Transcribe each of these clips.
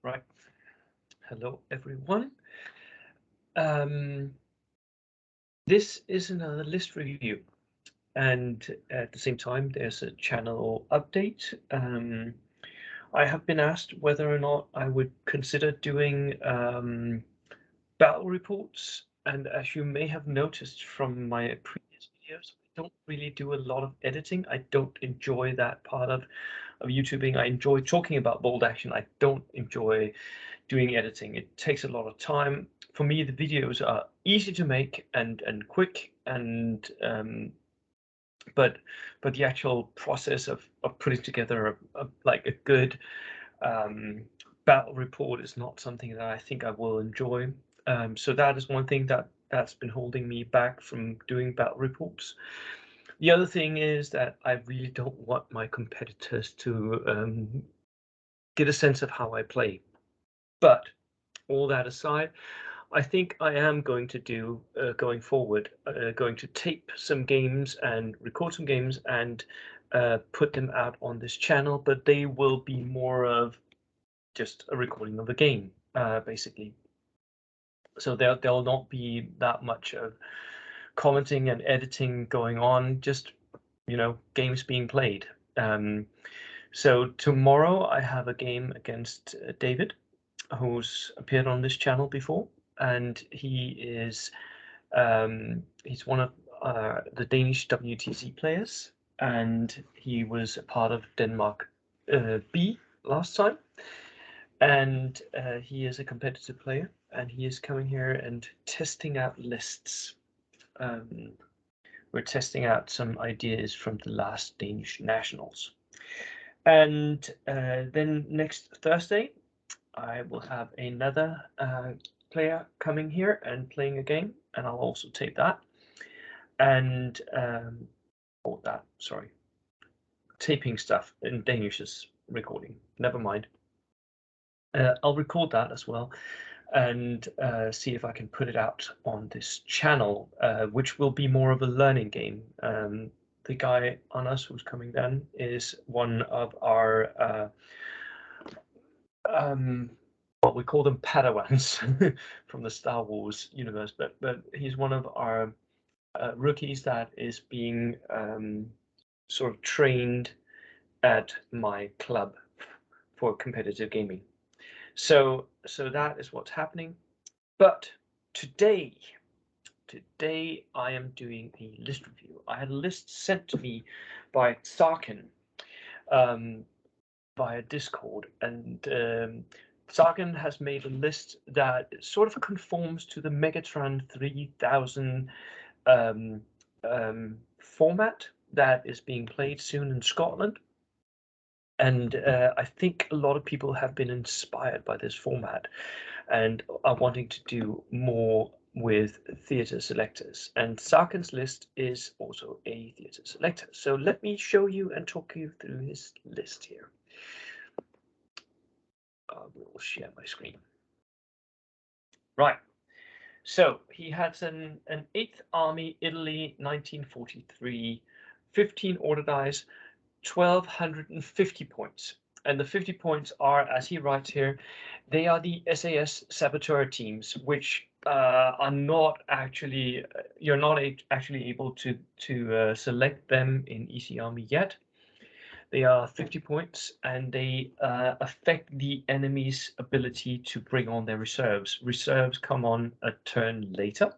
Right. Hello, everyone. Um, this is another list review, and at the same time, there's a channel update. I have been asked whether or not I would consider doing battle reports, and as you may have noticed from my previous videos, I don't really do a lot of editing. I don't enjoy that part of YouTubing. I enjoy talking about bold action. I don't enjoy doing editing. It takes a lot of time. For me, the videos are easy to make and quick, and but the actual process of putting together like a good battle report is not something that I think I will enjoy. So that is one thing that's been holding me back from doing battle reports. The other thing is that I really don't want my competitors to get a sense of how I play. But all that aside, I think I am going to do going forward, going to tape some games and record some games and put them out on this channel, but they will be more of just a recording of a game, basically. So there'll not be that much of commenting and editing going on, just games being played. So tomorrow I have a game against David, who's appeared on this channel before, and he's one of the Danish WTC players, and he was a part of Denmark B last time, and he is a competitive player, and he is coming here and testing out lists. We're testing out some ideas from the last Danish nationals. And then next Thursday, I will have another player coming here and playing a game, and I'll also tape that. And taping stuff in Danish is recording. Never mind. I'll record that as well and see if I can put it out on this channel, which will be more of a learning game. The guy Anas who's coming then is one of our well, we call them Padawans from the Star Wars universe, but he's one of our rookies that is being sort of trained at my club for competitive gaming. So that is what's happening. But today I am doing a list review. I had a list sent to me by Tzarken via Discord, and Tzarken has made a list that sort of conforms to the MEGATRON3000 format that is being played soon in Scotland. And I think a lot of people have been inspired by this format and are wanting to do more with theatre selectors. And Tzarken's list is also a theatre selector. So let me show you and talk you through his list here. We will share my screen. Right. So he has an 8th Army, Italy, 1943, 15 order dice, 1,250 points. And the 50 points are, as he writes here, they are the SAS saboteur teams, which are not actually, you're not actually able to select them in EC Army yet. They are 50 points, and they affect the enemy's ability to bring on their reserves. Reserves come on a turn later,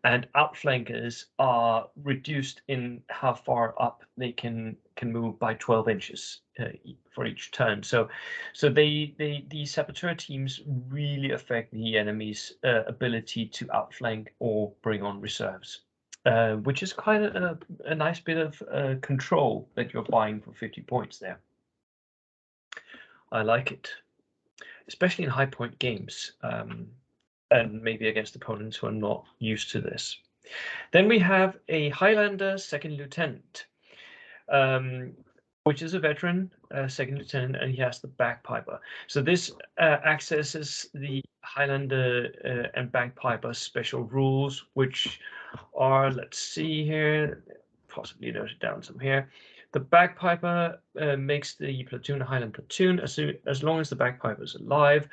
and outflankers are reduced in how far up they can move by 12 inches for each turn. So the saboteur teams really affect the enemy's ability to outflank or bring on reserves. Which is quite a nice bit of control that you're buying for 50 points there. I like it, especially in high point games, and maybe against opponents who are not used to this. Then we have a Highlander second lieutenant, which is a veteran second lieutenant, and he has the bagpiper. So this accesses the Highlander and bagpiper special rules, which are, let's see here, possibly noted down some here. The bagpiper makes the platoon a Highland platoon as long as the bagpiper is alive.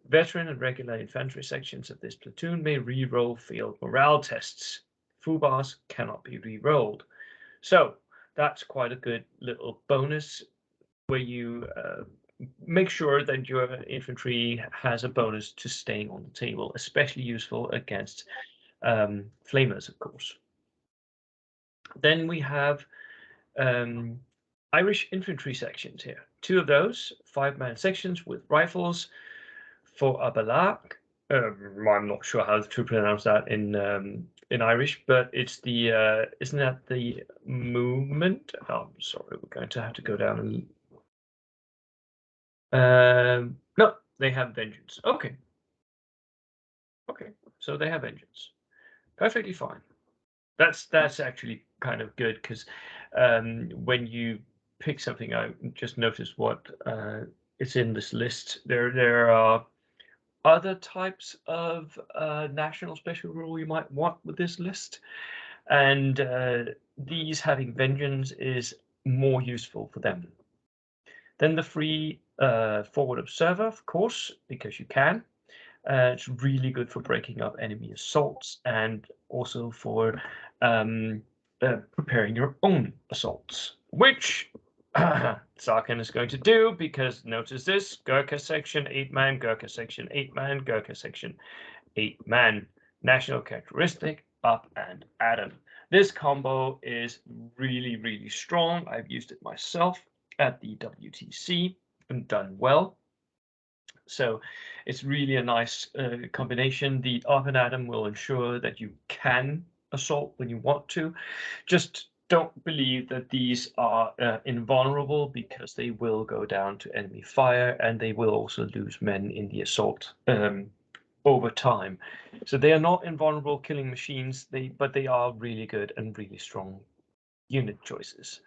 Veteran and regular infantry sections of this platoon may re-roll field morale tests. Fubars cannot be re-rolled. So that's quite a good little bonus where you make sure that your infantry has a bonus to staying on the table, especially useful against flamers, of course. Then we have Irish infantry sections here. 2 of those, 5-man sections with rifles for a Balak. I'm not sure how to pronounce that in Irish, but it's the isn't that the movement? Oh, I'm sorry, we're going to have to go down and no, they have vengeance. Okay, so they have vengeance. Perfectly fine. That's actually kind of good because when you pick something out, just notice what is in this list. There are other types of national special rule you might want with this list, and these having vengeance is more useful for them. Then the free forward observer, of course, because you can. It's really good for breaking up enemy assaults and also for preparing your own assaults, which Tzarken is going to do because notice this: Gurkha section 8-man, Gurkha section 8-man, Gurkha section 8-man. National characteristic up and Adam. This combo is really, really strong. I've used it myself at the WTC and done well. So it's really a nice combination. The up and Adam will ensure that you can assault when you want to. Just don't believe that these are invulnerable because they will go down to enemy fire and they will also lose men in the assault over time. So they are not invulnerable killing machines, but they are really good and really strong unit choices.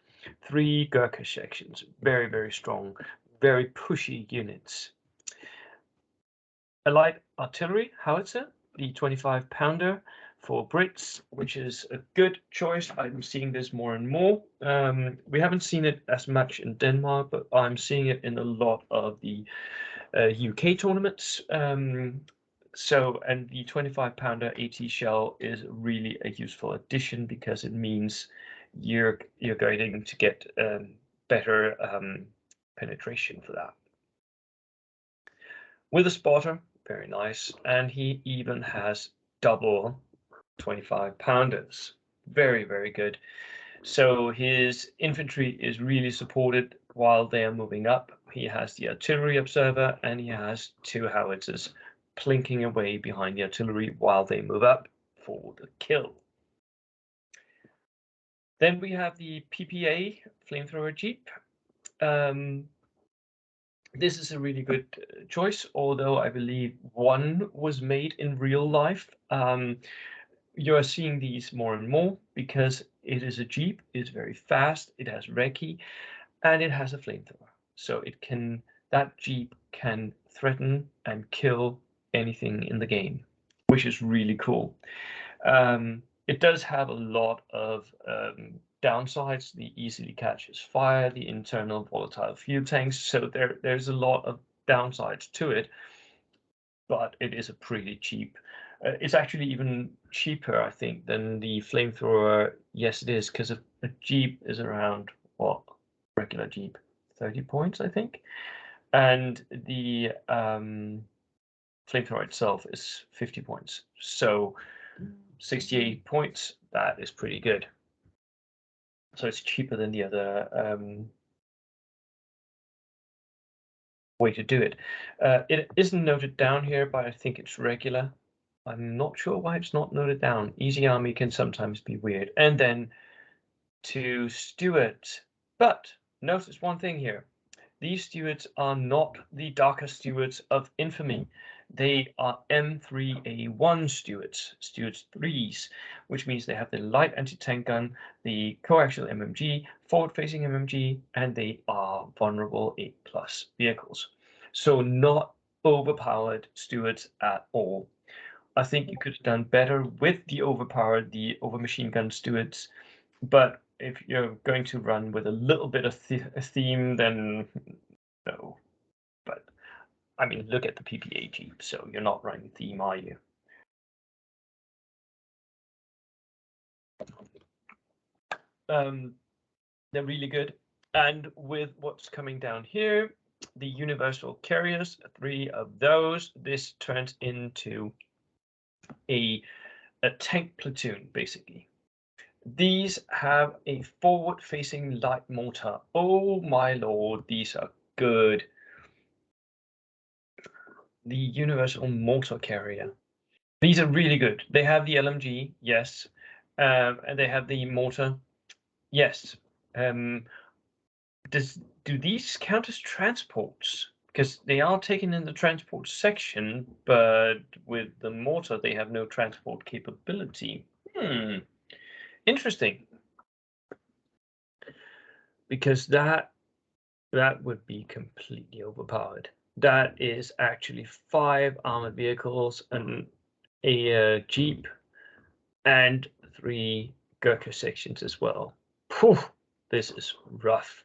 3 Gurkha sections, very, very strong, very pushy units. A light artillery howitzer, the 25-pounder for Brits, which is a good choice. I'm seeing this more and more. We haven't seen it as much in Denmark, but I'm seeing it in a lot of the UK tournaments. And the 25-pounder AT shell is really a useful addition because it means you're going to get better penetration for that. With a spotter, very nice, and he even has double 25-pounders. Very, very good. So his infantry is really supported while they are moving up. He has the artillery observer and he has 2 howitzers plinking away behind the artillery while they move up for the kill. Then we have the PPA flamethrower jeep. This is a really good choice, although I believe one was made in real life. You are seeing these more and more because it is a jeep, it's very fast, it has recce, and it has a flamethrower. So that jeep can threaten and kill anything in the game, which is really cool. It does have a lot of downsides. The easily catches fire, the internal volatile fuel tanks. So there's a lot of downsides to it, but it is a pretty cheap. It's actually even cheaper, I think, than the flamethrower. Yes, it is, because a jeep is around what regular jeep 30 points, I think, and the flamethrower itself is 50 points. So 68 points. That is pretty good. So it's cheaper than the other way to do it. It isn't noted down here, but I think it's regular. I'm not sure why it's not noted down. Easy Army can sometimes be weird. And then to Stuart. But notice one thing here. These stewards are not the darker stewards of infamy. They are M3A1 stewards 3s, which means they have the light anti-tank gun, the coaxial MMG, forward-facing MMG, and they are vulnerable 8+ vehicles. So not overpowered stewards at all. I think you could have done better with the over machine gun stewards, but if you're going to run with a little bit of a theme, then no. But I mean, look at the PPA Jeep, so you're not running theme, are you? They're really good. And with what's coming down here, the universal carriers, 3 of those, this turns into a tank platoon, basically. These have a forward-facing light mortar. Oh my lord, these are good. The universal mortar carrier. These are really good. They have the LMG, yes, and they have the mortar, yes. Do these count as transports? Because they are taken in the transport section, but with the mortar, they have no transport capability. Interesting. Because that would be completely overpowered. That is actually 5 armored vehicles and a Jeep and 3 Gurkha sections as well. Whew, this is rough.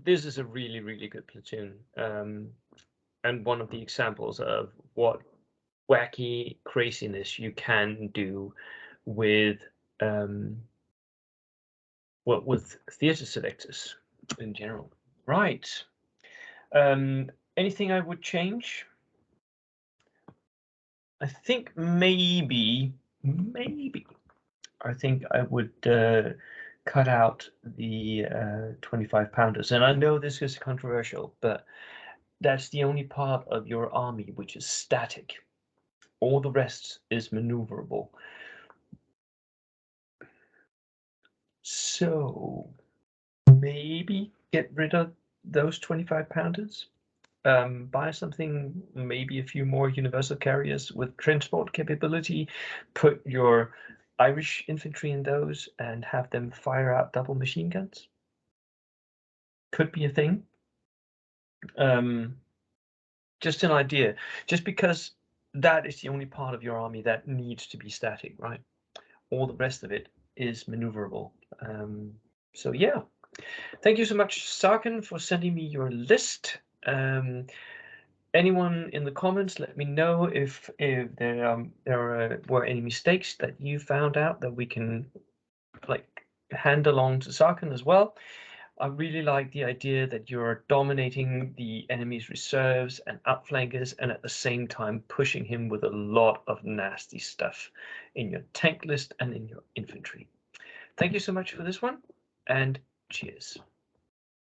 This is a really, really good platoon, and one of the examples of what wacky craziness you can do with with theater selectors in general. Right. Anything I would change? I think maybe I think I would cut out the 25-pounders. And I know this is controversial, but that's the only part of your army which is static. All the rest is maneuverable. So maybe get rid of those 25-pounders. Buy something, maybe a few more universal carriers with transport capability. Put your Irish infantry in those and have them fire out double machine guns. Could be a thing. Just an idea. Just because that is the only part of your army that needs to be static, right? All the rest of it is maneuverable. So yeah. Thank you so much, Tzarken, for sending me your list. Anyone in the comments, let me know if there were any mistakes that you found out that we can like hand along to Tzarken as well. I really like the idea that you're dominating the enemy's reserves and outflankers, and at the same time pushing him with a lot of nasty stuff in your tank list and in your infantry. Thank you so much for this one, and cheers.